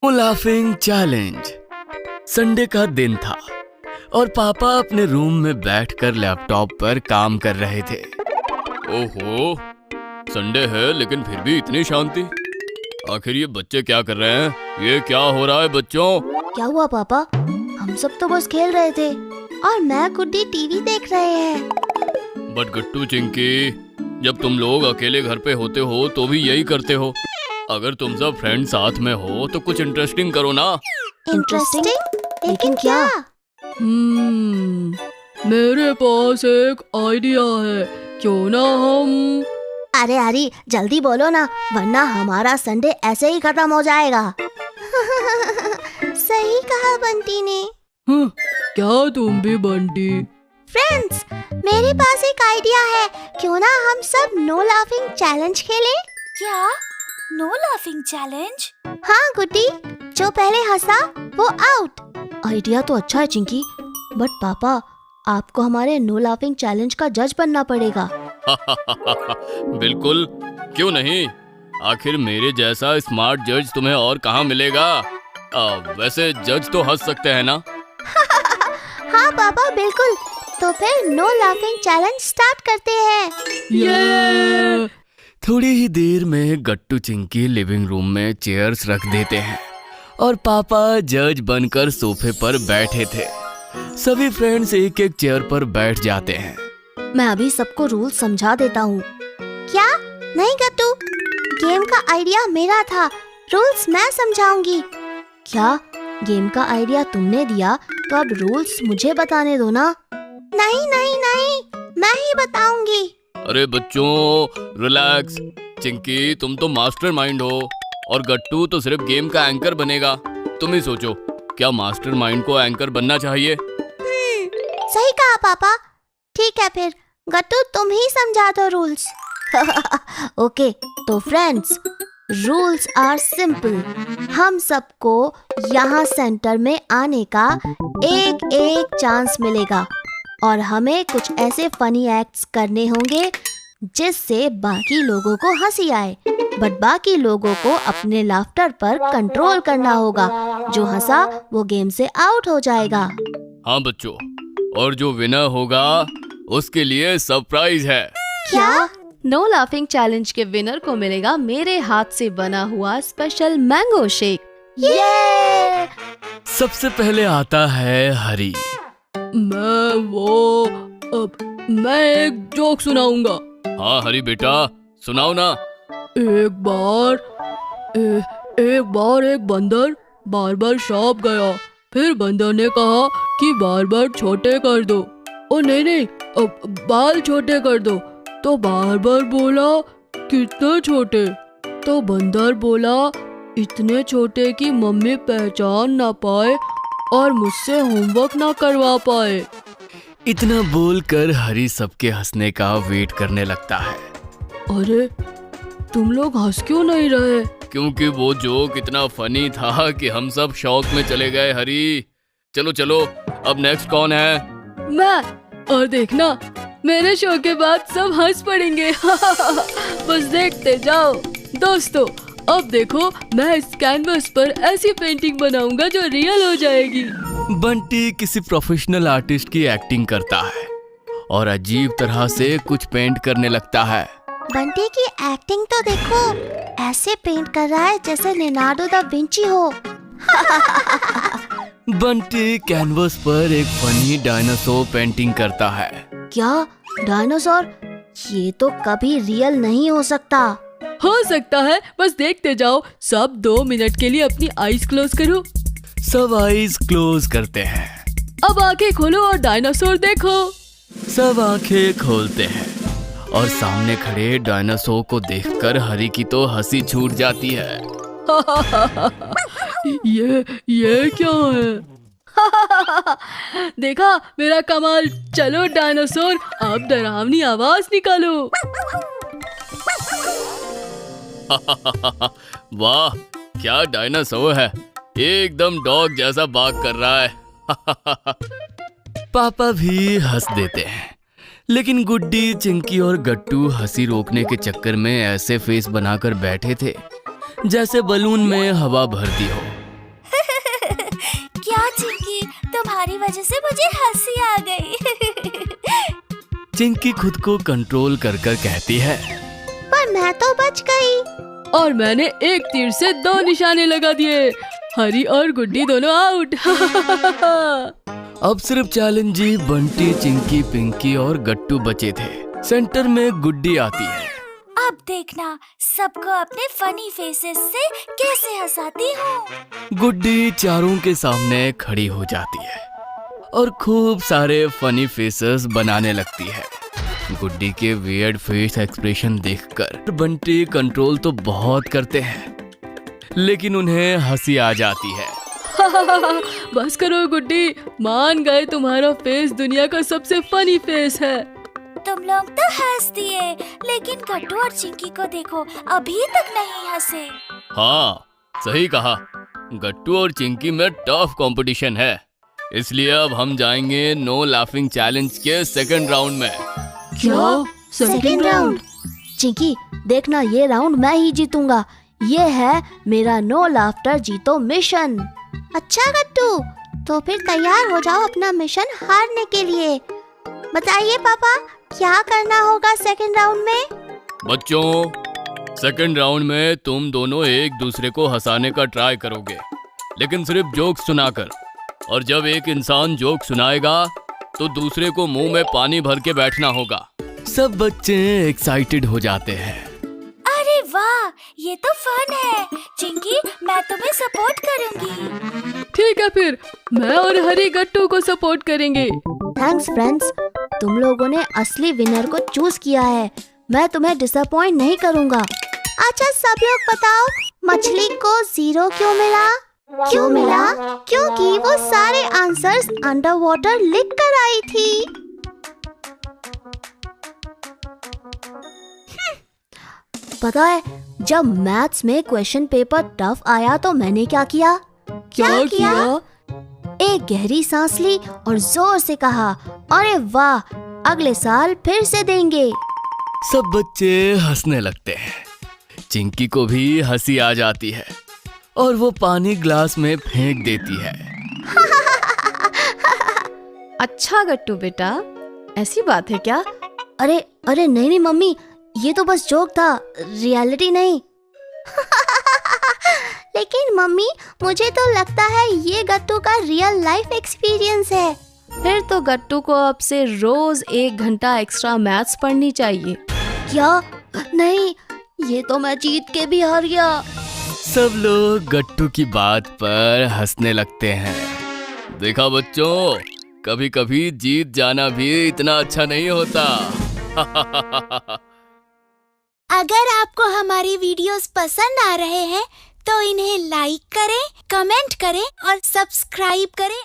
Laughing challenge. Sunday का दिन था और पापा अपने रूम में बैठकर लैपटॉप पर काम कर रहे थे। ओहो, संडे है लेकिन फिर भी इतनी शांति। आखिर ये बच्चे क्या कर रहे हैं? ये क्या हो रहा है बच्चों? क्या हुआ पापा? हम सब तो बस खेल रहे थे और मैं गुड्डी टीवी देख रहे हैं। बट गट्टू चिंकी, जब तुम लोग अकेले घर पे होते हो तो भी यही करते हो। अगर तुम सब फ्रेंड साथ में हो तो कुछ इंटरेस्टिंग करो ना। इंटरेस्टिंग? लेकिन क्या? मेरे पास एक आइडिया है, क्यों ना हम। अरे जल्दी बोलो ना, वरना हमारा संडे ऐसे ही खत्म हो जाएगा। सही कहा बंटी ने। क्या तुम भी बंटी? फ्रेंड्स, मेरे पास एक आइडिया है, क्यों ना हम सब नो लाफिंग चैलेंज खेलें? क्या? No laughing challenge? हाँ गुड्डी, जो पहले हंसा वो आउट। आइडिया तो अच्छा है चिंकी, बट पापा आपको हमारे नो लाफिंग चैलेंज का जज बनना पड़ेगा। बिल्कुल, क्यों नहीं। आखिर मेरे जैसा स्मार्ट जज तुम्हें और कहाँ मिलेगा। वैसे जज तो हंस सकते हैं ना। हाँ पापा बिल्कुल, तो फिर नो लाफिंग चैलेंज स्टार्ट करते हैं। ये थोड़ी ही देर में गट्टू चिंकी लिविंग रूम में चेयर्स रख देते हैं और पापा जज बनकर सोफे पर बैठे थे। सभी फ्रेंड्स एक एक चेयर पर बैठ जाते हैं। मैं अभी सबको रूल समझा देता हूँ। क्या? नहीं गट्टू, गेम का आइडिया मेरा था, रूल्स मैं समझाऊंगी। क्या? गेम का आइडिया तुमने दिया तो अब रूल्स मुझे बताने दो ना। नहीं, मैं ही बताऊंगी। अरे बच्चों रिलैक्स। चिंकी, तुम तो मास्टर माइंड हो और गट्टू तो सिर्फ गेम का एंकर बनेगा। तुम ही सोचो, क्या मास्टर माइंड को एंकर बनना चाहिए? सही कहा पापा। ठीक है फिर गट्टू, तुम ही समझा दो रूल्स। ओके, तो फ्रेंड्स, रूल्स आर सिंपल। हम सबको यहाँ सेंटर में आने का एक एक चांस मिलेगा और हमें कुछ ऐसे फनी एक्ट्स करने होंगे जिससे बाकी लोगों को हंसी आए, बट बाकी लोगों को अपने लाफ्टर पर कंट्रोल करना होगा। जो हंसा वो गेम से आउट हो जाएगा। हाँ बच्चों, और जो विनर होगा उसके लिए सरप्राइज है। क्या? नो लाफिंग चैलेंज के विनर को मिलेगा मेरे हाथ से बना हुआ स्पेशल मैंगो शेक। ये सबसे पहले आता है हरी। मैं एक जोक सुनाऊंगा। हाँ हरी बेटा, सुनाओ ना। एक बार एक बंदर बार शॉप गया। फिर बंदर ने कहा कि बार छोटे कर दो। ओ नहीं, अब बाल छोटे कर दो। तो बार बोला कितने छोटे? तो बंदर बोला इतने छोटे कि मम्मी पहचान ना पाए और मुझसे होमवर्क ना करवा पाए। इतना बोलकर हरी सबके हंसने का वेट करने लगता है। अरे तुम लोग हंस क्यों नहीं रहे? क्योंकि वो जोक इतना फनी था कि हम सब शौक में चले गए। हरी चलो, अब नेक्स्ट कौन है? मैं। और देखना, मेरे शो के बाद सब हंस पड़ेंगे। बस देखते जाओ। दोस्तों, अब देखो, मैं इस कैनवस पर ऐसी पेंटिंग बनाऊंगा जो रियल हो जाएगी। बंटी किसी प्रोफेशनल आर्टिस्ट की एक्टिंग करता है और अजीब तरह से कुछ पेंट करने लगता है। बंटी की एक्टिंग तो देखो, ऐसे पेंट कर रहा है जैसे लियोनार्डो दा विंची हो। बंटी कैनवस पर एक फनी डायनासोर पेंटिंग करता है। क्या? डायनासोर? ये तो कभी रियल नहीं हो सकता। हो सकता है, बस देखते जाओ। सब 2 मिनट के लिए अपनी आईज क्लोज करो। सब आईज क्लोज करते हैं। अब आंखें खोलो और डायनासोर देखो। सब आंखें खोलते हैं और सामने खड़े डायनासोर को देखकर हरी की तो हंसी छूट जाती है। ये क्या है? देखा मेरा कमाल। चलो डायनासोर, अब डरावनी आवाज निकालो। वाह, क्या डायनासोर है, एकदम डॉग जैसा बाग कर रहा है। पापा भी हंस देते हैं, लेकिन गुड्डी, चिंकी और गट्टू हंसी रोकने के चक्कर में ऐसे फेस बनाकर बैठे थे जैसे बलून में हवा भर दी हो। क्या चिंकी, तुम्हारी वजह से मुझे हंसी आ गई। चिंकी खुद को कंट्रोल कर कर कहती है। पर मैं तो बच गई। और मैंने एक तीर से 2 निशाने लगा दिए। हरी और गुड्डी दोनों आउट। अब सिर्फ चैलेंजी बंटी, चिंकी, पिंकी और गट्टू बचे थे। सेंटर में गुड्डी आती है। अब देखना सबको अपने फनी फेसेस से कैसे हंसाती हूँ। गुड्डी चारों के सामने खड़ी हो जाती है और खूब सारे फनी फेसेस बनाने लगती है। गुड्डी के वियर्ड फेस एक्सप्रेशन देखकर बंटी कंट्रोल तो बहुत करते हैं, लेकिन उन्हें हंसी आ जाती है। बस करो गुड्डी, मान गए तुम्हारा फेस दुनिया का सबसे फनी फेस है। तुम लोग तो हंस दिए, लेकिन गट्टू और चिंकी को देखो, अभी तक नहीं हंसे। हाँ, सही कहा। गट्टू और चिंकी में टफ कंपटीशन है, इसलिए अब हम जाएंगे नो लाफिंग चैलेंज के सेकंड राउंड में। क्या? Second round? चिंकी देखना, ये राउंड मैं ही जीतूंगा। ये है मेरा नो लाफ्टर जीतो मिशन। अच्छा गट्टू, तो फिर तैयार हो जाओ अपना मिशन हारने के लिए। बताइए पापा, क्या करना होगा सेकेंड राउंड में? बच्चों, सेकंड राउंड में तुम दोनों एक दूसरे को हंसाने का ट्राई करोगे, लेकिन सिर्फ जोक सुनाकर। और जब एक इंसान जोक सुनाएगा तो दूसरे को मुंह में पानी भर के बैठना होगा। सब बच्चे एक्साइटेड हो जाते हैं। अरे वाह, ये तो फन है। चिंकी, मैं तुम्हें सपोर्ट करूंगी। ठीक है, फिर मैं और हरी गट्टू को सपोर्ट करेंगे। थैंक्स फ्रेंड्स, तुम लोगों ने असली विनर को चूज किया है। मैं तुम्हें डिसअपॉइंट नहीं करूंगा। अच्छा सब लोग बताओ, मछली को 0 क्यों मिला? क्यों मिला? क्योंकि वो सारे आंसर्स अंडर वाटर लिख कर आई थी। पता है, जब मैथ्स में क्वेश्चन पेपर टफ आया तो मैंने क्या किया? क्या किया? एक गहरी सांस ली और जोर से कहा, अरे वाह, अगले साल फिर से देंगे। सब बच्चे हंसने लगते हैं। चिंकी को भी हंसी आ जाती है और वो पानी ग्लास में फेंक देती है। अच्छा गट्टू बेटा, ऐसी बात है क्या? अरे अरे नहीं मम्मी, ये तो बस जोक था, रियलिटी नहीं। लेकिन मम्मी, मुझे तो लगता है ये गट्टू का रियल लाइफ एक्सपीरियंस है। फिर तो गट्टू को अब से रोज 1 घंटा एक्स्ट्रा मैथ्स पढ़नी चाहिए। क्या? नहीं, ये तो मैं जीत के भी हार गया। सब लोग गट्टू की बात पर हंसने लगते हैं। देखा बच्चों, कभी कभी जीत जाना भी इतना अच्छा नहीं होता। अगर आपको हमारी वीडियोस पसंद आ रहे हैं तो इन्हें लाइक करें, कमेंट करें और सब्सक्राइब करें